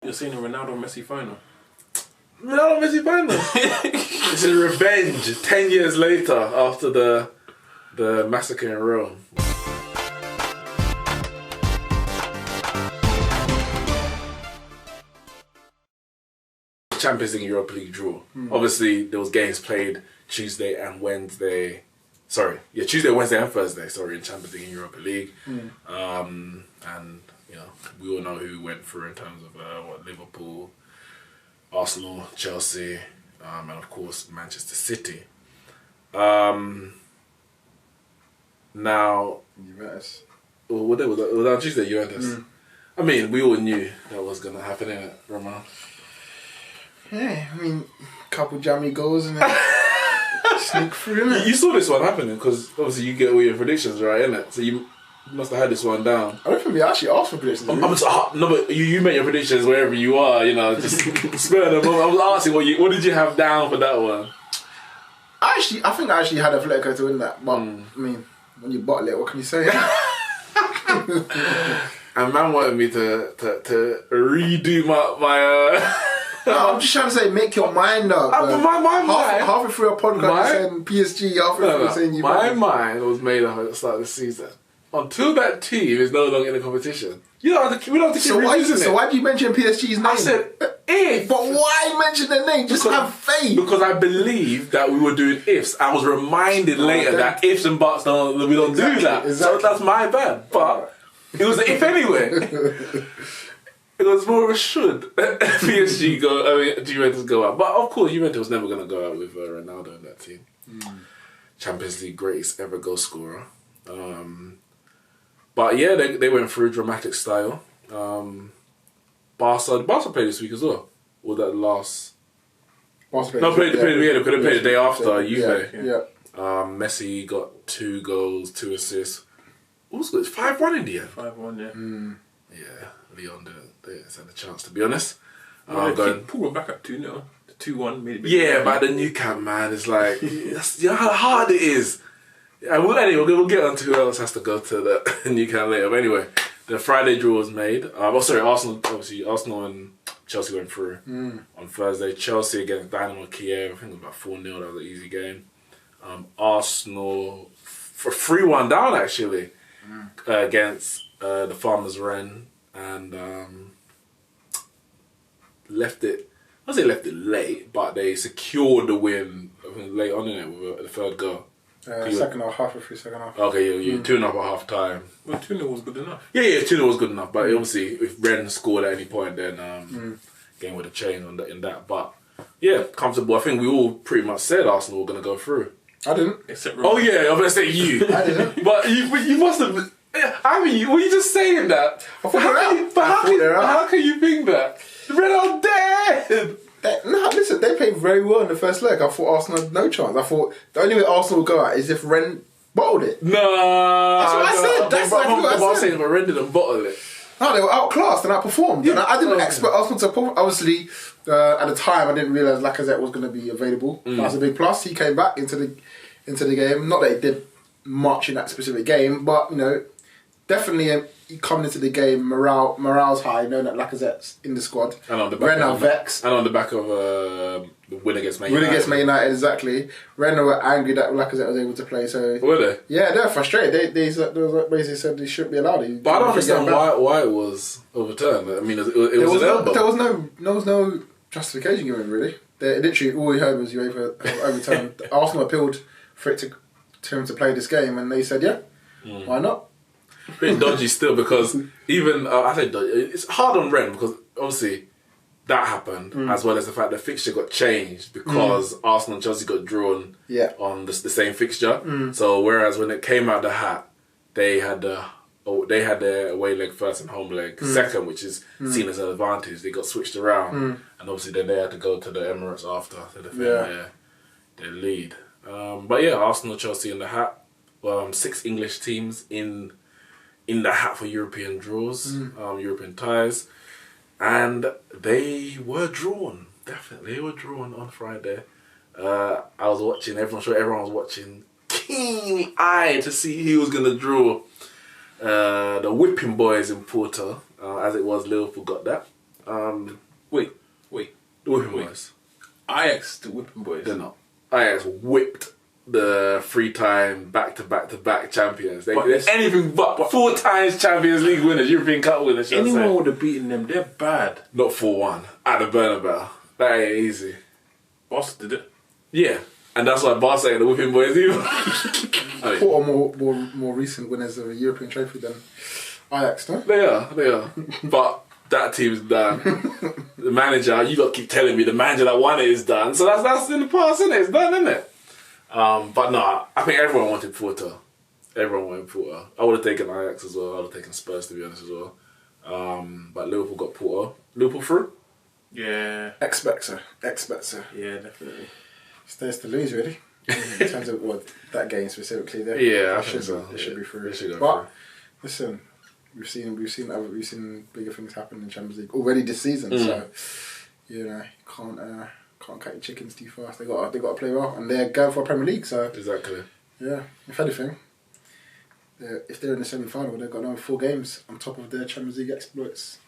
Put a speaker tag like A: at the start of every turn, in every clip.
A: You're seeing a Ronaldo-Messi final.
B: Ronaldo-Messi final. It's a revenge 10 years later after the massacre in Rome. Champions League Europa League draw. Obviously, there was games played Tuesday, Wednesday, and Thursday. In Champions League and Europa League. And you know, we all know who went through in terms of Liverpool, Arsenal, Chelsea, and of course Manchester City. Now,
C: Juventus.
B: What day was that? Was that on Tuesday? Juventus. I mean, we all knew that was going to happen, innit, Ramone?
C: Yeah, I mean, couple jammy goals and then sneak through, innit?
B: You saw this one happening because obviously you get all your predictions right, innit? So you must have had this one down.
C: I don't think we actually asked for predictions.
B: No, but you make your predictions wherever you are, you know, just spur them. I was asking what did you have down for that one?
C: I think I actually had Atletico to win that, but I mean, when you bottle it, what can you say?
B: And man wanted me to redo my
C: No, I'm just trying to say, make your mind up. Halfway through our podcast, you're saying PSG, halfway through saying you.
B: My mind was made up at the start of the season. Until that team is no longer in the competition. We don't have to keep reusing it.
C: So why do you mention PSG's name?
B: I said, if.
C: But why mention their name? Just have faith.
B: Because I believed that we were doing ifs. I was reminded later that ifs and buts, we don't do that.
C: Exactly.
B: So that's my bad. But it was an if anyway. It was more of a should PSG Juventus go out. But of course, Juventus was never going to go out with Ronaldo in that team. Champions League greatest ever goal scorer. But yeah, they went through dramatic style. Barca played this week as well. Or that last...
C: Barca played
B: they could have played the day after Juve.
C: Yeah.
B: Messi got 2 goals, 2 assists. What was it? 5-1 in the end.
A: 5-1, yeah.
B: Yeah, Leon didn't had a chance, to be honest.
A: Pulled back up 2-0. 2-1.
B: Yeah, but the new camp, man, is like, you know how hard it is. And we'll get on to who else has to go to the new camp later. But anyway, the Friday draw was made. Arsenal and Chelsea went through on Thursday. Chelsea against Dynamo Kiev, I think it was about 4-0. That was an easy game. Arsenal for 3-1 down actually against the Farmers Wren and left it late, but they secured the win late on in it with the third goal.
C: Second half, halfway through second half.
B: Okay, yeah, 2-0 at half time.
A: Well, 2-0 was good enough.
B: Yeah, 2-0 was good enough, but obviously if Wren scored at any point, then game would have changed in that. But yeah, comfortable. I think we all pretty much said Arsenal were going to go through.
C: I didn't.
A: Except
B: Oh yeah, I'm going to say you.
C: I didn't.
B: But you must have. I mean, were you just saying that? How can you think that? The Red are dead!
C: Listen, they played very well in the first leg. I thought Arsenal had no chance. I thought the only way Arsenal would go out is if Ren bottled it.
B: No.
C: That's what I said. That's exactly what I said.
B: I was saying, but Ren didn't bottle it.
C: No, they were outclassed and outperformed. Yeah. And I didn't expect Arsenal to perform. Obviously, at the time, I didn't realise Lacazette was going to be available. That's a big plus. He came back into the game. Not that he did much in that specific game, but, you know, definitely coming into the game, morale's high, knowing that Lacazette's in the squad.
B: And on the
C: back of Vex.
B: And on the back of the win against Man
C: United.
B: Win against
C: Man United, exactly. Rennes were angry that Lacazette was able to play. So
B: were they?
C: Yeah, they were frustrated. They basically said they shouldn't be allowed.
B: But I don't understand why it was overturned. I mean, it was an elbow.
C: There was no justification given, really. Literally, all we heard was UEFA overturned. Arsenal appealed for it to him to play this game, and they said, yeah, why not?
B: Bit dodgy still, because even I say dodgy, it's hard on Rennes because obviously that happened, as well as the fact the fixture got changed because Arsenal and Chelsea got drawn on the same fixture. So whereas when it came out the hat, they had their away leg first and home leg second, which is seen as an advantage. They got switched around, and obviously then they had to go to the Emirates after to defend their lead. But yeah, Arsenal, Chelsea in the hat. 6 English teams in the hat for European draws, European ties, and they were drawn. Definitely, they were drawn on Friday. I was watching. Everyone was watching, keen-eyed to see who was going to draw. The whipping boys in Porto, as it was, Liverpool got that.
A: Wait.
B: The Whipping Boys.
A: Ajax, the Whipping Boys.
B: They're not. Ajax whipped the 3-time back-to-back champions. They're anything but 4 times Champions League winners, European Cup winners.
A: Anyone would have beaten them. They're bad.
B: Not 4-1 at the Bernabeu. That ain't easy.
A: Barca did it.
B: Yeah, and that's why Barca ain't the Whipping Boys either.
C: Porto more recent winners of a European trophy than Ajax, no?
B: They are. But that team's done. The manager, you got to keep telling me the manager that won it is done. So that's in the past, isn't it? It's done, isn't it? But no, I think everyone wanted Porto. Everyone wanted Porto. I would have taken Ajax as well. I would have taken Spurs, to be honest, as well. But Liverpool got Porto. Liverpool through?
A: Yeah.
C: Expect so.
A: Yeah, definitely.
C: Stays to lose, really. In terms of that game specifically, there.
B: Yeah, I think so.
C: They should be through.
B: They should go
C: but listen, we've seen bigger things happen in Champions League already this season. So can't cut your chickens too fast. They got to play well, and they're going for a Premier League. So
B: exactly.
C: Yeah, if anything, if they're in the semi-final, they've got another 4 games on top of their Champions League exploits.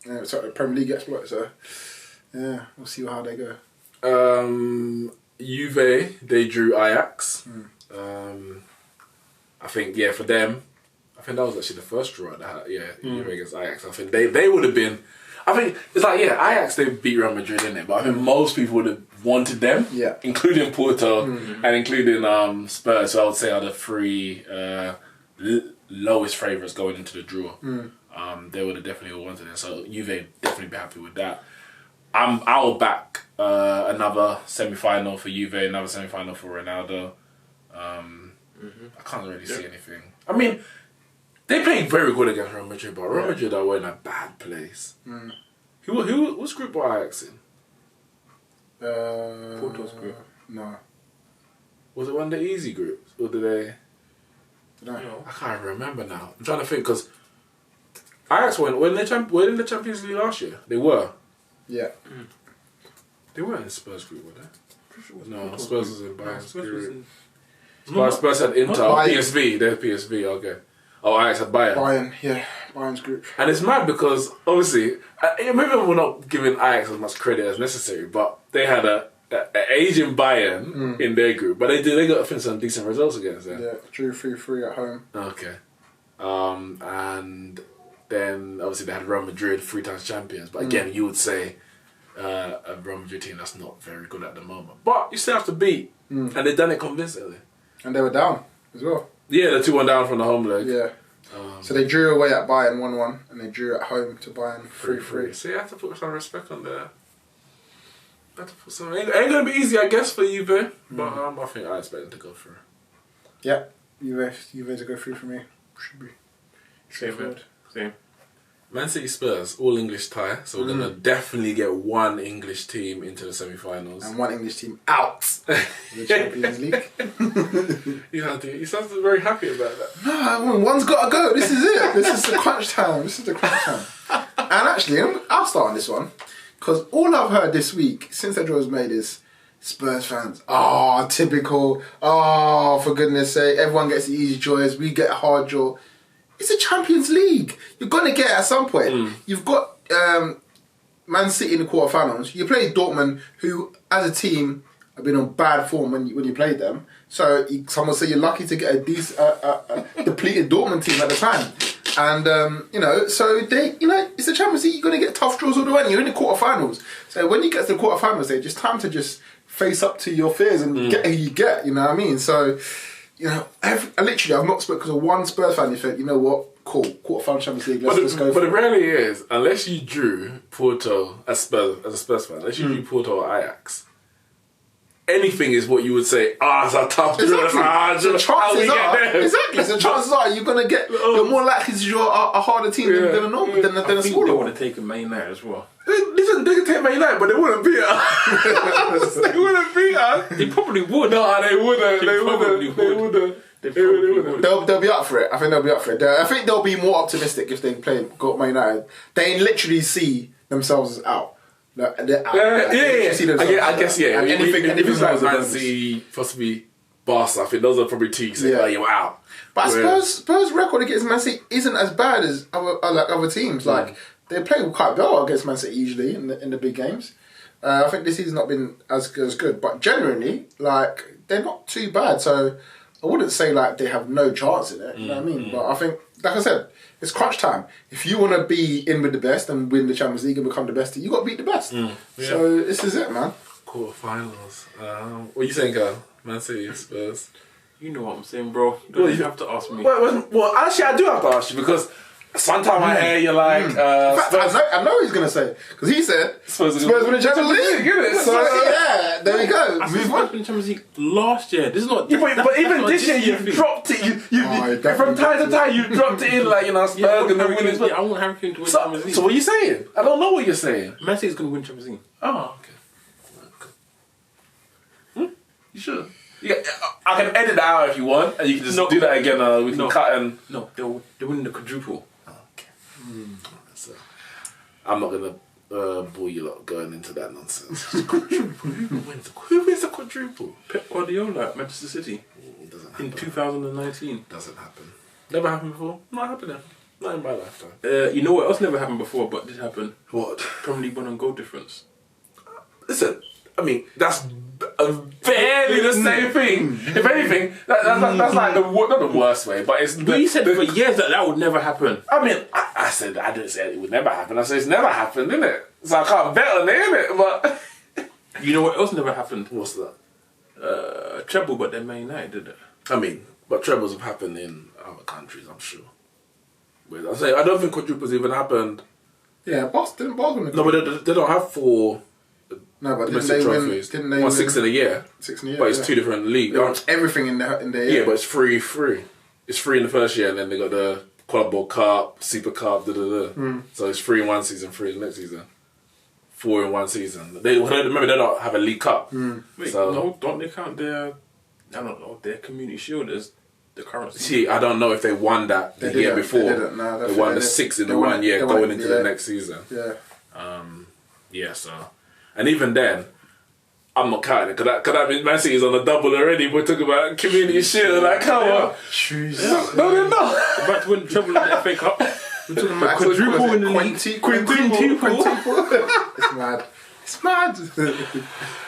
C: Premier League exploits. So yeah, we'll see how they go.
B: Juve, they drew Ajax. I think, for them, I think that was actually the first draw they had. Juve against Ajax. I think they would have been. I think it's like, Ajax, they beat Real Madrid, in it, but I think most people would have wanted them, including Porto and including Spurs. So I would say are the 3 lowest favourites going into the draw. They would have definitely wanted it. So Juve definitely be happy with that. I'll back another semi-final for Juve, another semi-final for Ronaldo. I can't really see anything. I mean, they played very good against Real Madrid, but Real Madrid are in a bad place. What's group were Ajax in?
A: Porto's group.
C: No.
B: Was it one of the easy groups, or did they?
C: No.
B: I can't remember now. I'm trying to think because Ajax were in the Champions League last year. They were.
C: Yeah.
B: They weren't in Spurs group, were they? No, Spurs was in Bayern's group. Spurs had Inter, PSV. They're PSV. Okay. Oh, Ajax had Bayern.
C: Bayern's group.
B: And it's mad because obviously, maybe we're not giving Ajax as much credit as necessary, but they had a Asian Bayern in their group, but they got some decent results against them.
C: Yeah, drew 3-3 at home.
B: Okay. And then obviously they had Real Madrid, 3 times champions. But again, you would say a Real Madrid team that's not very good at the moment. But you still have to beat, and they've done it convincingly. And
C: they were down as well.
B: Yeah, they're 2-1 down from the home leg.
C: Yeah. So they drew away at Bayern 1-1, and they drew at home to Bayern 3-3.
B: So you have to put some respect on there. Ain't gonna be easy, I guess, for Juve, but I think I expect them to go through.
C: Yeah, Juve to go through for me. Should be.
A: Same.
B: Man City Spurs, all English tie, so we're gonna definitely get 1 English team into the semi-finals
C: and 1 English team out of the Champions League.
B: You sound very happy about that.
C: No, one's got to go. This is it. This is the crunch time. And actually, I'll start on this one because all I've heard this week since that draw was made is Spurs fans. Oh, typical. Oh, for goodness sake, everyone gets the easy draws. We get a hard draw. It's a Champions League. You're going to get it at some point. You've got Man City in the quarterfinals. You play Dortmund, who, as a team, have been on bad form when you played them. So some would say you're lucky to get a depleted Dortmund team at the time. And, so it's a Champions League. You're going to get tough draws all the way. You're in the quarterfinals. So when you get to the quarterfinals stage, it's time to just face up to your fears and get who you get. You know what I mean? So... literally, I've not spoken because of one Spurs fan. You think, you know what? Cool, quarterfinal Champions League. Let's go.
B: But it really is, unless you drew Porto as a Spurs fan, unless you drew Porto or Ajax, anything is what you would say. It's a tough draw.
C: So chances are you're gonna get. You're more likely to draw a harder team than a normal than a smaller one.
A: They would have taken Man United as well.
B: Listen, they could take Man United, but they wouldn't beat us. They wouldn't beat us.
A: They probably would.
B: No, they wouldn't. They wouldn't.
C: They'll be up for it. I think they'll be up for it. I think they'll be more optimistic if they got Man United. They literally see themselves as out. They're out.
B: I guess.
C: And anything
B: like Man City, possibly Barca. I think those are probably 2 saying, you're out.
C: But Spurs' record against Man City isn't as bad as other teams. Like they play quite well against Man City usually in the big games. I think this season's not been as good, but generally, like, they're not too bad. So I wouldn't say like they have no chance in it. You know what I mean? But I think, like I said, it's crunch time. If you want to be in with the best and win the Champions League and become the best, you got to beat the best. So this is it, man.
B: Quarterfinals. What are you saying, Carl? Man City, Spurs.
A: You know what I'm saying, bro. You have to ask me.
B: Well, actually, I do have to ask you because sometimes I hear you're like.
C: In fact, I know he's going to say, because he said Spurs win the Champions League. So, yeah, there we go.
A: I said Spurs win the Champions League last year. This is not.
B: Yeah, but even this year, you've dropped it. From time to time, you've dropped it in, like, Spurs going to win it.
A: I want Harry Kane to win Champions League.
B: So, what are you saying? I don't know what you're saying.
A: Messi is going to win Champions League.
B: Oh, okay. You sure? Yeah, I can edit that out if you want, and you can just do that again. We can cut and...
A: No, they're winning the quadruple.
B: Okay. So, I'm not going to bore you lot going into that nonsense. Who wins the quadruple?
A: Pep Guardiola at Manchester City.
B: Doesn't happen.
A: In 2019.
B: Doesn't happen. Never happened before? Not happening. Not in my lifetime.
A: You know what else never happened before, but did happen?
B: What?
A: Premier League won on goal difference.
B: Listen, I mean, that's barely the same thing. If anything, that's like not the worst way, but it's...
A: But you said for years that would never happen.
B: I mean, I said, I didn't say it would never happen. I said it's never happened, didn't it? So I can't bet on it, innit? But...
A: You know what else never happened?
B: What's that?
A: Treble, but then Man United did it.
B: I mean, but trebles have happened in other countries, I'm sure. I say, I don't think quadruples even happened.
C: Yeah, Boston.
B: No, but they don't have 4...
C: No, but
B: domestic trophies.
C: Didn't they win
B: 6 in a year?
C: 6 in a year,
B: but it's 2 different leagues.
C: They won everything in the year.
B: Yeah, but it's free. It's free in the first year, and then they got the Club World Cup, Super Cup, So it's 3 in one season, 3 in the next season. 4 in one season. Remember, they don't have a League Cup.
A: Wait,
B: so,
A: no, don't they count their Community Shield as the currency?
B: See, I don't know if they won that the year before. They won the 6 in the 1 year going into the next season.
C: Yeah.
B: Yeah, so... And even then, I'm not counting it. Because that means Man City's on a double already. We're talking about Community Shield. Like, come on. No, they're not.
A: They're about to win treble in the FA Cup. We're talking about quadruple in the league. Quintuple. It's mad.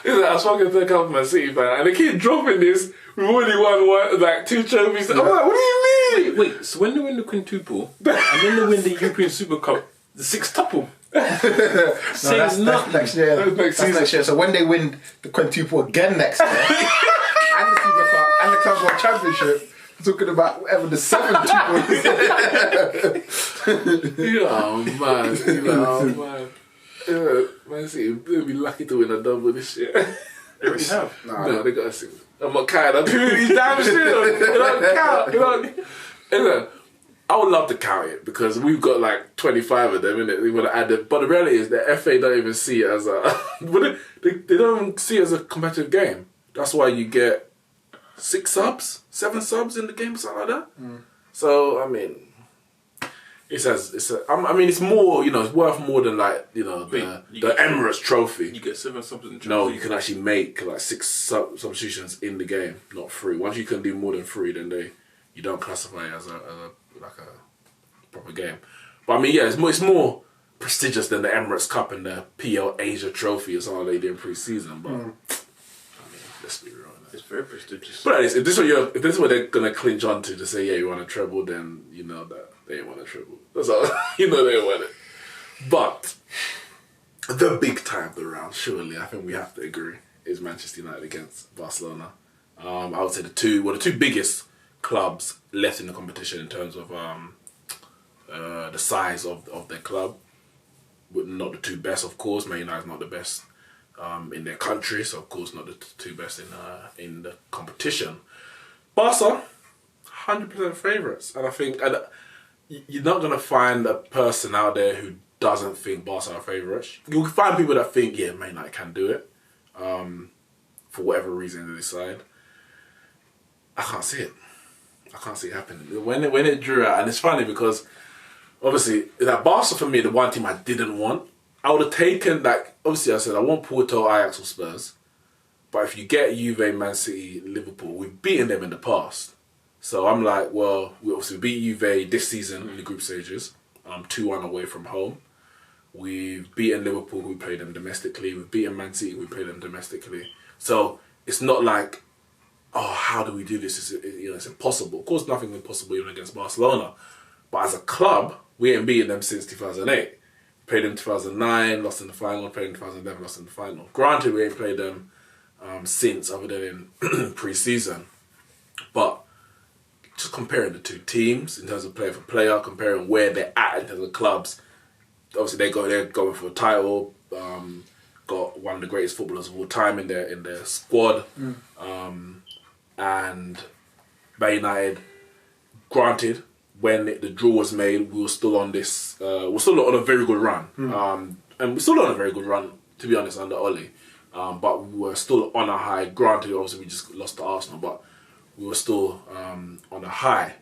B: I was talking to a couple of Man City fans, and they keep dropping this. We've already won like 2 trophies. I'm like, what do you mean?
A: Wait, so when they win the quintuple, and then they win the European Super Cup, the sextuple.
C: That's next year. That's next year. So when they win the quintuple again next year, and the Super Cup, and the Club World Championship, we're talking about whatever the 7th
B: is. Oh man. Man City, they'll be lucky to win a double this year.
A: They already have.
B: No, they got a 6. I'm not counting. I'm doing these damn shit. It don't count. I would love to count it because we've got like 25 of them, innit? We want to add it. But the reality is the FA don't even see it as a... they don't even see it as a competitive game. That's why you get 6 subs, 7 subs in the game or something like that. So, I mean... It's more, it's worth more than like, the Emirates trophy.
A: You get 7 subs in the Champions
B: No,
A: League.
B: you can actually make like 6 substitutions in the game, not 3. Once you can do more than 3, then you don't classify it as a proper game. But I mean, yeah, it's more prestigious than the Emirates Cup and the PL Asia Trophy or something they did in pre-season. But I mean, let's be real.
A: It's very prestigious.
B: But if this is what they're gonna clinch on to say, yeah, you want a treble, then you know that they ain't want a treble. That's all. You know they don't want it. But the big tie of the round, surely, I think we have to agree, is Manchester United against Barcelona. I would say the two biggest clubs left in the competition in terms of the size of their club. Not the 2 best, of course. Man United's not the best in their country, so of course not the 2 best in the competition. Barca, 100% favourites, and I think you're not gonna find a person out there who doesn't think Barca are favourites. You'll find people that think, yeah, Man United can do it, for whatever reason they decide. I can't see it. I can't see it happening. When it drew out, and it's funny because obviously that Barca for me, the one team I didn't want. I would have taken, like, obviously I said I want Porto, Ajax or Spurs. But if you get Juve, Man City, Liverpool, we've beaten them in the past. So I'm like, well, we obviously beat Juve this season in the group stages. 2-1 away from home. We've beaten Liverpool, we played them domestically. We've beaten Man City, we played them domestically. So it's not like, oh, how do we do this? It's impossible. Of course, nothing's impossible even against Barcelona. But as a club, we ain't beaten them since 2008. Played them in 2009, lost in the final. Played in 2011, lost in the final. Granted, we ain't played them since, other than in pre-season. But just comparing the two teams in terms of player for player, comparing where they're at in terms of clubs. Obviously, they're going for a title. Got one of the greatest footballers of all time in their squad. And Man United, granted, when the draw was made, we were still on this. We're still on a very good run, and we're still on a very good run, to be honest, under Oli. But we were still on a high. Granted, obviously, we just lost to Arsenal, but we were still on a high.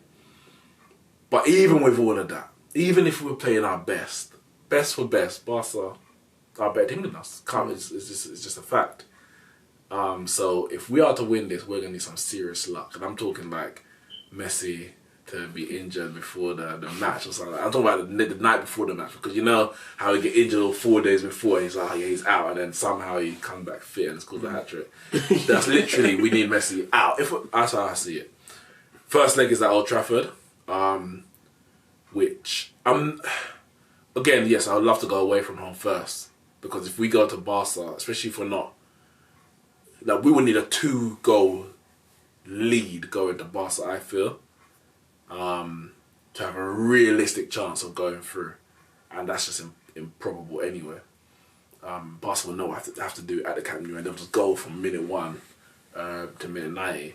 B: But even with all of that, even if we were playing our best for best, Barca are better team than us. It's just a fact. So if we are to win this, we're gonna need some serious luck, and I'm talking like Messi to be injured before the match or something. I'm talking about the night before the match, because you know how he get injured 4 days before, and he's like, he's out, and then somehow he comes back fit and scores a hat-trick. That's literally, we need Messi out. That's how I see it. First leg is at Old Trafford, which, again, yes, I would love to go away from home first, because if we go to Barca, especially if we're not, like, we would need a 2-goal lead going to Barca, I feel. To have a realistic chance of going through, and that's just improbable anyway. Barca will know what have to do at the Camp Nou, and they'll just go from minute 1 to minute 90.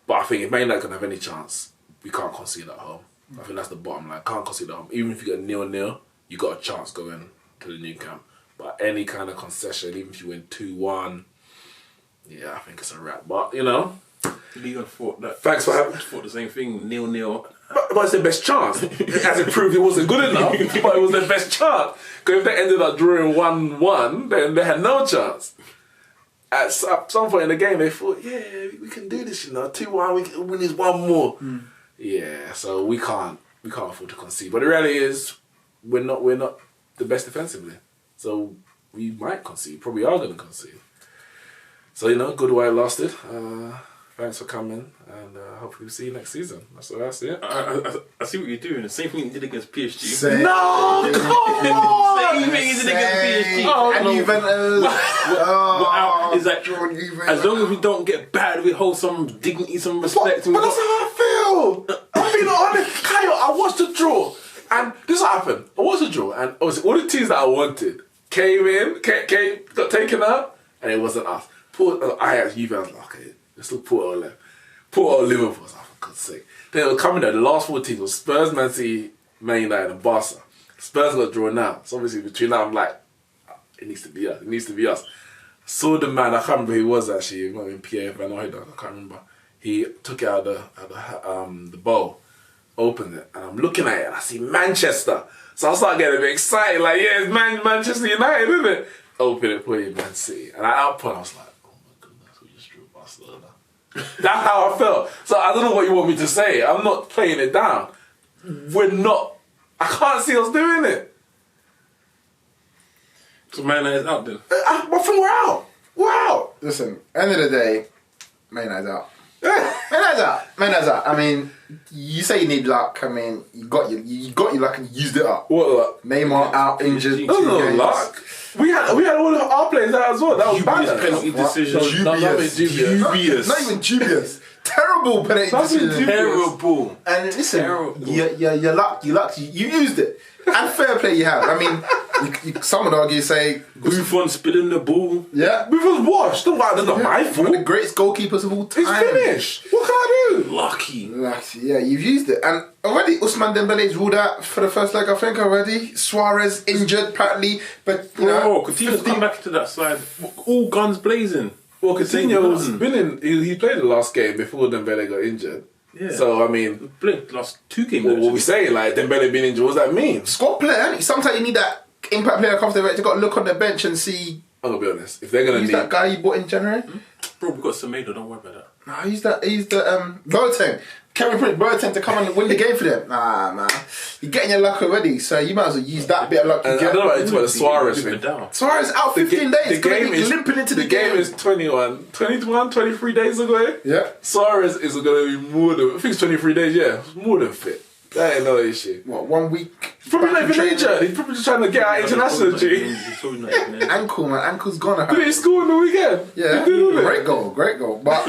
B: But I think if Man United can have any chance, we can't concede at home. I think that's the bottom line. Can't concede at home. Even if you get 0-0, you got a chance going to the new camp. But any kind of concession, even if you win 2-1, yeah, I think it's a wrap. But you know.
D: Leon thought that.
B: Thanks for having.
D: Thought the same thing. 0-0.
B: But it's their best chance. As it proved, it wasn't good enough. But it was their best chance. Because if they ended up drawing 1-1, then they had no chance. At some point in the game, they thought, yeah, we can do this. 2-1, we can win this one more. Yeah, so we can't afford to concede. But the reality is, we're not the best defensively. So we might concede. Probably are going to concede. So good while it lasted. Thanks for coming, and hopefully we'll see you next season. That's it.
D: I see what you're doing. The same thing you did against PSG.
B: No! Come on!
D: Same thing you did against PSG.
C: And Juventus.
D: Is that as long as we don't get bad, we hold some dignity, some respect.
B: But that's how I feel. I'm being honest. Kyle, I watched the draw, and this is what happened. I watched the draw, and obviously all the teams that I wanted came in, got taken out, and it wasn't us. Ajax, Juve, I was like, okay, let's look Porto left. Porto, Liverpool, I was like, for God's sake. Then it was coming there, the last 4 teams was Spurs, Man City, Man United, and Barca. Spurs got drawn out. So obviously between that, I'm like, it needs to be us. It needs to be us. Saw the man, I can't remember who he was actually, it might have been Pierre Van Hooydonk, I can't remember. He took it out of the bowl, opened it, and I'm looking at it, and I see Manchester. So I started getting a bit excited, like, yeah, it's Manchester United, isn't it? Open it, put it in Man City. And at that point, I was like, Barcelona. That's how I felt. So I don't know what you want me to say. I'm not playing it down. I can't see us doing it.
D: So Man United's out then?
B: I think we're out. We're out.
C: Listen, end of the day, Man United's out. Man United's out. I mean, you say you need luck. I mean, you got your luck and you used it up.
B: What luck?
C: Neymar out, injured.
B: That's no luck. We had all of our players out as well. That was bad.
D: Penalty decision.
C: Dubious. Not even dubious. Terrible penalty decision.
D: Terrible.
C: And listen, your luck. You used it. And fair play you have. I mean, some would argue say
D: Buffon spilling the ball.
C: Yeah.
B: Buffon's washed. That's not my fault.
C: One of the greatest goalkeepers of all time.
B: He's finished. What can I do?
D: Lucky.
C: Yeah, you've used it. And already Ousmane Dembele's ruled out for the first leg, I think, already. Suarez injured, apparently. But,
D: Coutinho's come back to that side. All guns blazing.
B: Well, Coutinho's been in. He played the last game before Dembele got injured.
D: Yeah.
B: So, I mean,
D: last 2 games.
B: What we saying, like, Dembele being injured, what does that mean?
C: Squad player, sometimes you need that impact player comes there to got to look on the bench and see.
B: I'm gonna be honest. If they're gonna need
C: that guy you bought in January,
D: Bro, we got Semedo. Don't worry about that.
C: no, he's the Boateng. Kevin Prince Boateng to come and win the game for them. Nah, man. You're getting your luck already, so you might as well use that bit of luck you get.
B: I don't know about the Suarez thing.
C: Suarez out 15 days. The game is limping into the game.
B: The game is 23 days away.
C: Yeah.
B: Suarez is going to be more than, I think it's 23 days, yeah. More than fit. That ain't no issue.
C: What, 1 week?
B: He's probably not even injured. He's probably just trying to get out international, G.
C: Ankle, man. Ankle's gone.
B: Did he score on the weekend?
C: Yeah. Great goal. But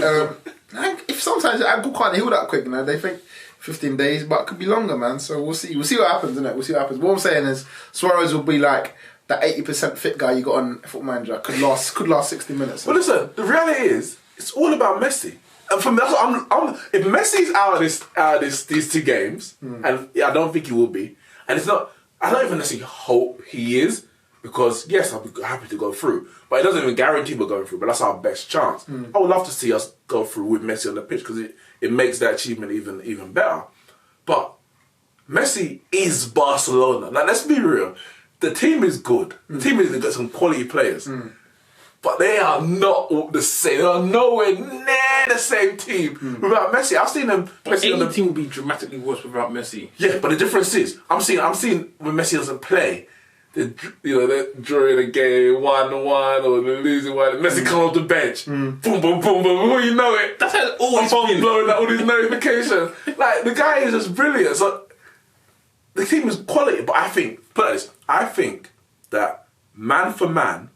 C: if sometimes your ankle can't heal that quick, they think 15 days, but it could be longer, man. So we'll see. We'll see what happens, innit? We'll see what happens. What I'm saying is Suarez will be like that 80% fit guy you got on Football Manager. Could last 60 minutes.
B: But listen, the reality is, it's all about Messi. And for me, that's what if Messi's out of these 2 games, and I don't think he will be, and it's not, I don't even necessarily hope he is, because yes, I'll be happy to go through, but it doesn't even guarantee we're going through, but that's our best chance. I would love to see us go through with Messi on the pitch, because it makes that achievement even better. But Messi is Barcelona. Like, let's be real. The team is good. The team has got some quality players. But they are not all the same. They are nowhere near the same team without Messi. I've seen them.
D: Any team would be dramatically worse without Messi.
B: Yeah, but the difference is, I'm seeing when Messi doesn't play, they're drawing a game 1-1 or they're losing 1. Messi comes off the bench, boom, boom, boom, boom. Before you know it,
D: that's how always been
B: blowing out all these notifications. Like, the guy is just brilliant. So the team is quality, but I think that man for man.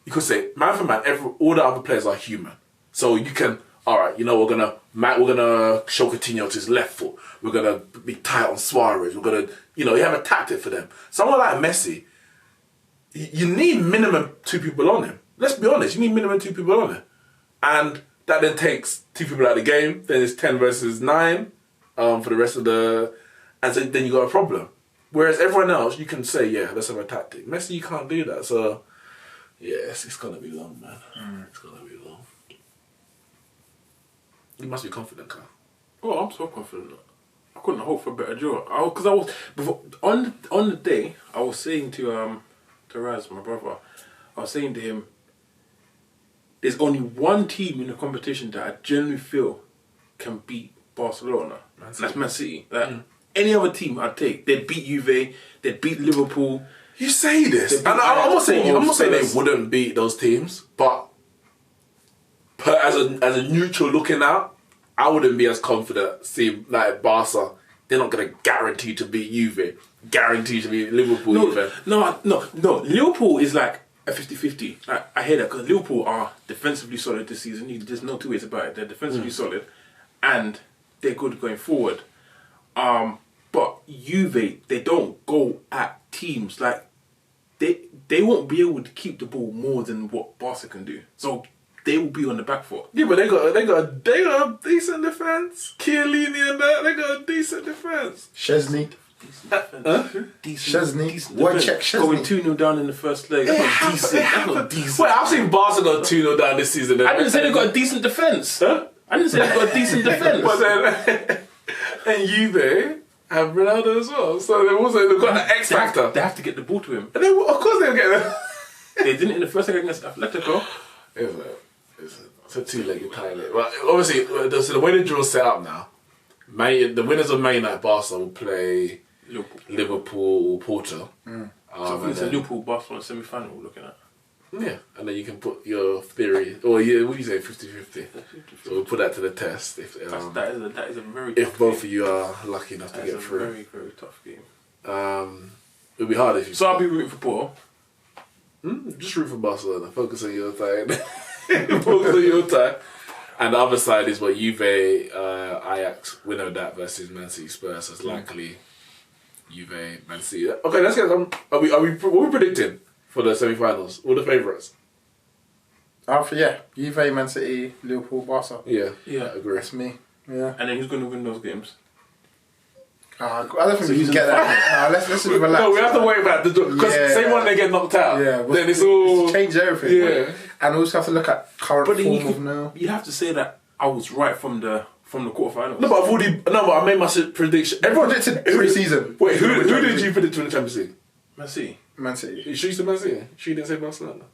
B: You could say, man for man, all the other players are human. So you can, alright, we're gonna show Coutinho to his left foot. We're gonna be tight on Suarez. We're gonna, you have a tactic for them. Someone like Messi, you need minimum 2 people on him. Let's be honest, you need minimum 2 people on him. And that then takes 2 people out of the game. Then it's 10 versus 9 for the rest of the... And so then you got a problem. Whereas everyone else, you can say, yeah, let's have a tactic. Messi, you can't do that. So... yes, it's gonna be long, man. It's gonna be long. You must be confident, Carl.
D: Oh, I'm so confident. I couldn't hope for a better draw. Because I was on the day I was saying to Raz, my brother, I was saying to him, there's only one team in the competition that I genuinely feel can beat Barcelona. And that's Man City. Like, any other team I'd take. They'd beat Juve. They'd beat Liverpool.
B: You say this, and I'm not saying they wouldn't beat those teams, but as a neutral looking out, I wouldn't be as confident seeing like Barca. They're not going to guarantee to beat Juve, guarantee to beat Liverpool.
D: No. Liverpool is like a 50-50. I hear that because Liverpool are defensively solid this season. There's no 2 ways about it. They're defensively solid, and they're good going forward. But Juve, they don't go at teams like they won't be able to keep the ball more than what Barca can do. So they will be on the back foot.
B: Yeah, but they got a decent defense. Chiellini and that, they got a decent defense.
C: Szczesny.
D: Decent.
C: Szczesny.
D: Going 2-0 down in the first leg. That's not decent.
B: Wait, I've seen Barca go 2-0 down this season.
D: I didn't say they got a decent defense.
B: Huh?
D: I didn't say they got a decent defense.
B: But then, and Juve have Ronaldo as well, so they've got the X factor.
D: They have to get the ball to him.
B: And then, of course they'll get it.
D: They didn't in the first leg against Atletico.
B: It's a 2-legged tie. But obviously, so the way the draw's set up now, the winners of Man United Barca will play Liverpool Porto.
D: So it's a Liverpool Barcelona semi-final we're looking at.
B: Yeah, and then you can put your theory, or what do you say, 50-50? So we'll put that to the test. If
D: that is a very
B: if
D: tough
B: both
D: game.
B: of you are lucky enough to get through.
D: Very, very tough game.
B: It'll be hard if you.
D: So I'll be rooting for Porto.
B: Just root for Barcelona. Focus on your tie. Focus on your tie. And the other side is what Juve, Ajax, winner of that versus Man City Spurs. So it's likely Juve, Man City. Okay, let's get some. What are we predicting for the semi-finals? All the favourites?
C: Juve, Man City, Liverpool, Barca.
B: Yeah,
D: I
B: agree.
C: That's me. Yeah.
D: And then who's going to win those games?
C: I don't think we can get that. Let's just relax.
B: No, we have to worry about the because same when they get knocked out.
C: Yeah,
B: then it's all
C: change everything.
B: Yeah,
C: right? And we also have to look at current form of now.
D: You have to say that I was right from the quarterfinals.
B: No, but I made my prediction.
C: Everyone predicted pre-season.
B: Wait, who did you predict to win the Champions League?
D: Man City.
C: Man City.
B: You sure you said Man City? She didn't say Barcelona.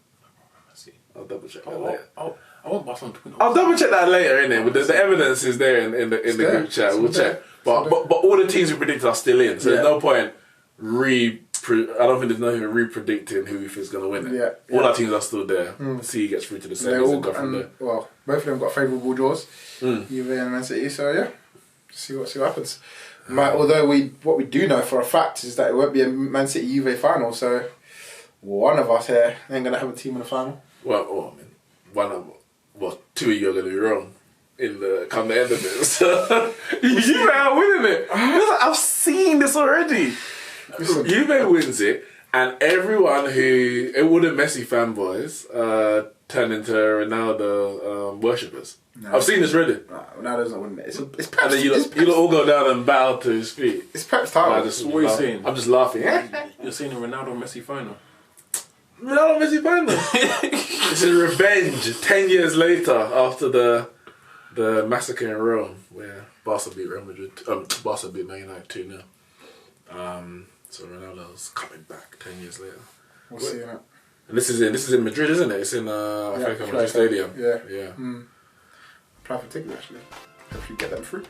D: see.
B: I'll double check that later.
D: I want Barcelona to win.
B: I'll double check that later, innit? But the evidence is there in the group chat. We'll check. But all the teams we predicted are still in, so there's no point I don't think there's nothing re-predicting who we think is going to win it.
C: Yeah,
B: all our teams are still there. See who gets through to the semis and go from there.
C: Well, both of them got favourable draws, Juve and Man City. So yeah, see what happens. Although what we do know for a fact is that it won't be a Man City Juve final. So one of us here ain't going to have a team in the final.
B: Well, two of you are going to be wrong. Come the end of it. So, Juve are winning it. I've seen this already. Juve wins it, and everyone all the Messi fanboys turn into Ronaldo worshippers. No. I've seen this already.
C: Ronaldo's not winning it. It's Pep's,
B: and then you all go down and bow to his feet.
C: It's Pep's title.
D: What are you saying?
B: I'm just laughing.
D: You're saying a Ronaldo-Messi final?
B: Ronaldo-Messi final. It's a revenge 10 years later after the massacre in Rome where Barca beat Real Madrid. Barca beat Man United 2-0. So Ronaldo's coming back 10 years later.
C: We'll see that.
B: And this is in Madrid, isn't it? It's in Madrid Stadium.
C: Yeah. Apply for tickets actually. Hopefully get them through.